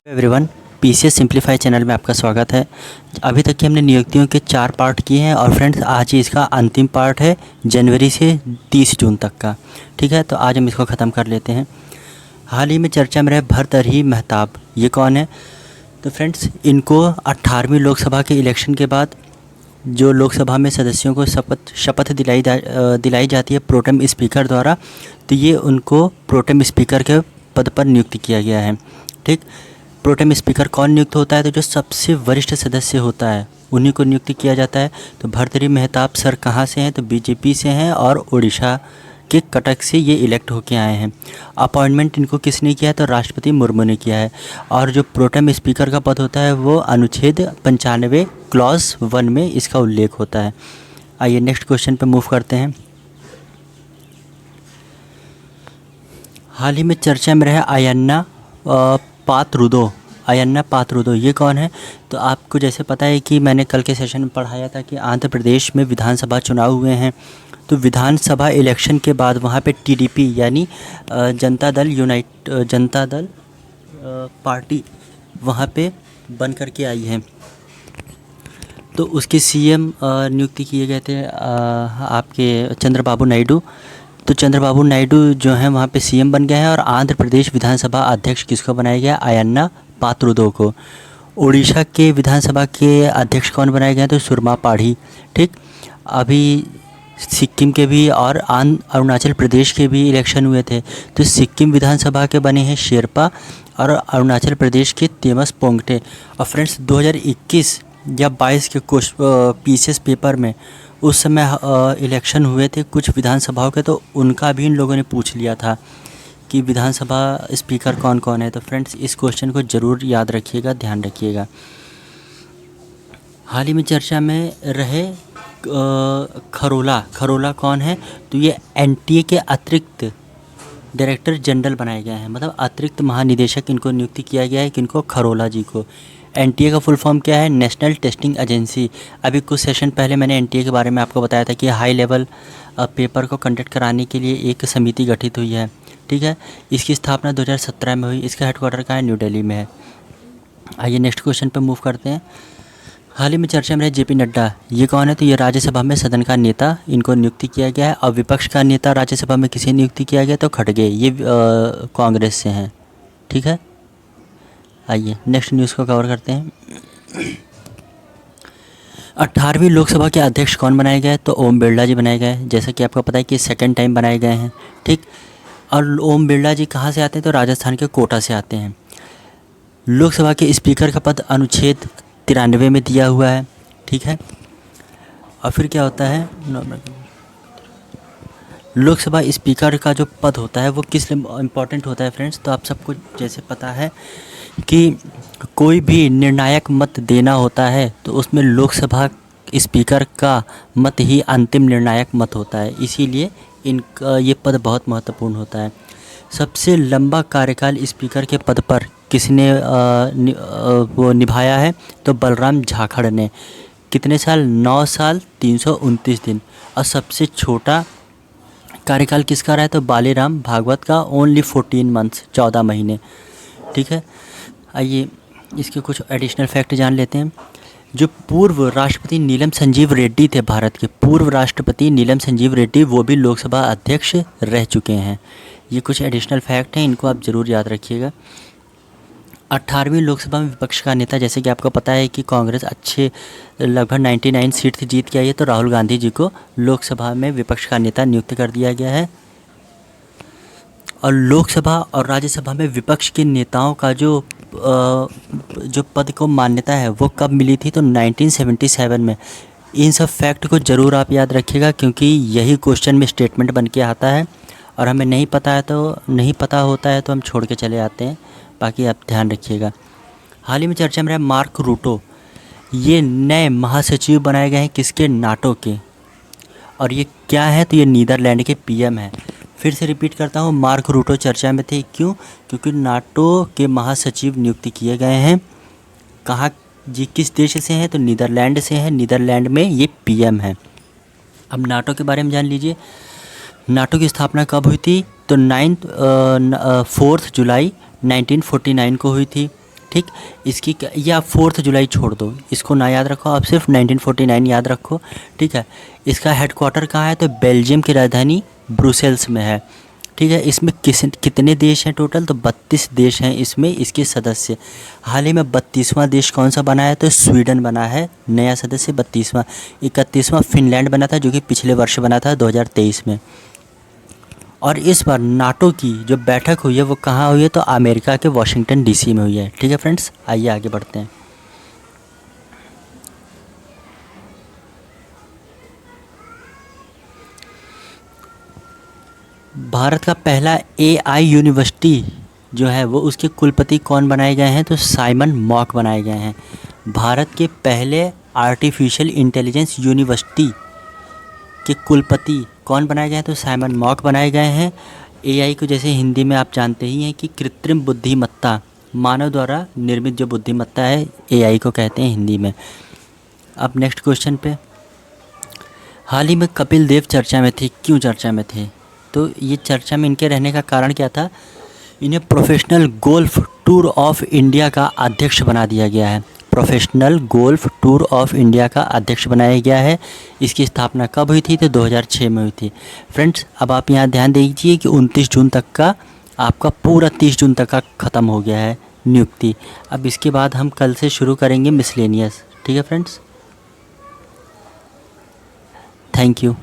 Everyone, PCS simplify channel में आपका स्वागत है। अभी तक की हमने नियुक्तियों के 4 पार्ट किए हैं और फ्रेंड्स आज ही इसका अंतिम पार्ट है जनवरी से 30 जून तक का। ठीक है, तो आज हम इसको ख़त्म कर लेते हैं। हाल ही में चर्चा में रहे भर्तृहरि महताब, ये कौन है? तो फ्रेंड्स इनको 18वीं लोकसभा के इलेक्शन के बाद जो लोकसभा में सदस्यों को शपथ दिलाई जाती है प्रोटेम स्पीकर द्वारा, तो ये उनको प्रोटेम स्पीकर के पद पर नियुक्त किया गया है। ठीक, प्रोटेम स्पीकर कौन नियुक्त होता है? तो जो सबसे वरिष्ठ सदस्य होता है उन्हीं को नियुक्त किया जाता है। तो भर्तृहरि महताब सर कहाँ से हैं? तो बीजेपी से हैं और उड़ीसा के कटक से ये इलेक्ट होके आए हैं। अपॉइंटमेंट इनको किसने किया है? तो राष्ट्रपति मुर्मू ने किया है। और जो प्रोटेम स्पीकर का पद होता है वो अनुच्छेद 95 क्लॉज 1 में इसका उल्लेख होता है। आइए नेक्स्ट क्वेश्चन पे मूव करते हैं। हाल ही में चर्चा में रहा अयन्ना पात्रुदो, ये कौन है? तो आपको जैसे पता है कि मैंने कल के सेशन में पढ़ाया था कि आंध्र प्रदेश में विधानसभा चुनाव हुए हैं। तो विधानसभा इलेक्शन के बाद वहाँ पे टीडीपी यानी जनता दल पार्टी वहाँ पे बन करके आई है। तो उसके सीएम नियुक्ति किए गए थे आपके चंद्रबाबू नायडू। तो चंद्रबाबू नायडू जो हैं वहाँ पे सीएम बन गए हैं और आंध्र प्रदेश विधानसभा अध्यक्ष किसको बनाया गया? अयन्ना पात्रुदो को। उड़ीसा के विधानसभा के अध्यक्ष कौन बनाए गए हैं? तो सुरमा पाढ़ी। ठीक, अभी सिक्किम के भी और अरुणाचल प्रदेश के भी इलेक्शन हुए थे। तो सिक्किम विधानसभा के बने हैं शेरपा और अरुणाचल प्रदेश के तेमस पोंगटे। और फ्रेंड्स 2021 या 22 के पीसीएस पेपर में उस समय इलेक्शन हुए थे कुछ विधानसभाओं के, तो उनका भी इन लोगों ने पूछ लिया था कि विधानसभा स्पीकर कौन कौन है। तो फ्रेंड्स इस क्वेश्चन को ज़रूर याद रखिएगा, ध्यान रखिएगा। हाल ही में चर्चा में रहे खरोला कौन है? तो ये एनटीए के अतिरिक्त डायरेक्टर जनरल बनाए गए हैं, मतलब अतिरिक्त महानिदेशक इनको नियुक्ति किया गया है। किनको? खरोला जी को। एनटीए का फुल फॉर्म क्या है? National testing agency. अभी कुछ सेशन पहले मैंने एनटीए के बारे में आपको बताया था कि हाई लेवल पेपर को कंडक्ट कराने के लिए एक समिति गठित हुई है। ठीक है, इसकी स्थापना 2017 में हुई। इसका हेडक्वार्टर कहाँ है? न्यू दिल्ली में है। आइए नेक्स्ट क्वेश्चन पे मूव करते हैं। हाल ही में चर्चा में रहे जेपी नड्डा, ये कौन है? तो ये राज्यसभा में सदन का नेता, इनको नियुक्ति किया गया है। और विपक्ष का नेता राज्यसभा में किसे नियुक्ति किया गया? तो खड़गे, ये कांग्रेस से हैं। ठीक है, आइए नेक्स्ट न्यूज़ को कवर करते हैं। 18वीं लोकसभा के अध्यक्ष कौन बनाए गए? तो ओम बिरला जी बनाए गए। जैसा कि आपको पता है कि सेकंड टाइम बनाए गए हैं। ठीक, और ओम बिरला जी कहाँ से आते हैं? तो राजस्थान के कोटा से आते हैं। लोकसभा के स्पीकर का पद अनुच्छेद 93 में दिया हुआ है। ठीक है, और फिर क्या होता है? लोकसभा स्पीकर का जो पद होता है वो किस लिए इम्पोर्टेंट होता है फ्रेंड्स? तो आप सबको जैसे पता है कि कोई भी निर्णायक मत देना होता है तो उसमें लोकसभा स्पीकर का मत ही अंतिम निर्णायक मत होता है, इसीलिए इनका ये पद बहुत महत्वपूर्ण होता है। सबसे लंबा कार्यकाल स्पीकर के पद पर किसने वो निभाया है? तो बलराम झाखड़ ने। कितने साल? 9 साल 329 दिन। और सबसे छोटा कार्यकाल किसका रहा है? तो बालीराम भागवत का, ओनली 14 मंथ्स, 14 महीने। ठीक है, आइए इसके कुछ एडिशनल फैक्ट जान लेते हैं। जो पूर्व राष्ट्रपति नीलम संजीव रेड्डी थे, भारत के पूर्व राष्ट्रपति नीलम संजीव रेड्डी, वो भी लोकसभा अध्यक्ष रह चुके हैं। ये कुछ एडिशनल फैक्ट हैं, इनको आप ज़रूर याद रखिएगा। 18वीं लोकसभा में विपक्ष का नेता, जैसे कि आपको पता है कि कांग्रेस अच्छे लगभग 99 सीट जीत के आई है, तो राहुल गांधी जी को लोकसभा में विपक्ष का नेता नियुक्त कर दिया गया है। और लोकसभा और राज्यसभा में विपक्ष के नेताओं का जो पद को मान्यता है वो कब मिली थी? तो 1977 में। इन सब फैक्ट को ज़रूर आप याद रखिएगा क्योंकि यही क्वेश्चन में स्टेटमेंट बन के आता है और हमें नहीं पता होता है तो हम छोड़ के चले आते हैं। बाकी आप ध्यान रखिएगा। हाल ही में चर्चा में रहा मार्क रूटो, ये नए महासचिव बनाए गए हैं किसके? नाटो के। और ये क्या है? तो ये नीदरलैंड के पीएम हैं। फिर से रिपीट करता हूँ, मार्क रूटो चर्चा में थे। क्यों? क्योंकि नाटो के महासचिव नियुक्त किए गए हैं। कहाँ जी, किस देश से हैं? तो नीदरलैंड से हैं। नीदरलैंड में ये पीएम है। अब नाटो के बारे में जान लीजिए। नाटो की स्थापना कब हुई थी? तो 4 जुलाई 1949 को हुई थी। ठीक। इसकी या 4 जुलाई छोड़ दो, इसको ना याद रखो, आप सिर्फ 1949 याद रखो, ठीक है। इसका हेडक्वार्टर कहाँ है? तो बेल्जियम की राजधानी ब्रुसेल्स में है, ठीक है। इसमें कितने देश हैं टोटल? तो 32 देश हैं इसमें इसके सदस्य। हाल ही में 32वां देश कौन सा बना है? तो स्वीडन बना है नया सदस्य 32वां। 31वां फिनलैंड बना था जो कि पिछले वर्ष बना था 2023 में। और इस बार नाटो की जो बैठक हुई है वो कहाँ हुई है? तो अमेरिका के वाशिंगटन डीसी में हुई है, ठीक है फ्रेंड्स। आइए आगे बढ़ते हैं। भारत का पहला एआई यूनिवर्सिटी जो है वो उसके कुलपति कौन बनाए गए हैं? तो साइमन मॉक बनाए गए हैं। भारत के पहले आर्टिफिशियल इंटेलिजेंस यूनिवर्सिटी के कुलपति कौन बनाए गए हैं? तो साइमन मॉक बनाए गए हैं। एआई को जैसे हिंदी में आप जानते ही हैं कि कृत्रिम बुद्धिमत्ता, मानव द्वारा निर्मित जो बुद्धिमत्ता है, एआई को कहते हैं हिंदी में। अब नेक्स्ट क्वेश्चन पे, हाल ही में कपिल देव चर्चा में थे, क्यों चर्चा में थे? तो ये चर्चा में इनके रहने का कारण क्या था? इन्हें professional golf tour of India का अध्यक्ष बना दिया गया है। Professional golf tour of India का अध्यक्ष बनाया गया है। इसकी स्थापना कब हुई थी? तो 2006 में हुई थी। फ्रेंड्स, अब आप यहाँ ध्यान दीजिए कि 29 जून तक का आपका पूरा 30 जून तक का ख़त्म हो गया है नियुक्ति। अब इसके बाद हम कल से शुरू करेंगे मिसलेनियस, ठीक है फ्रेंड्स। Thank you.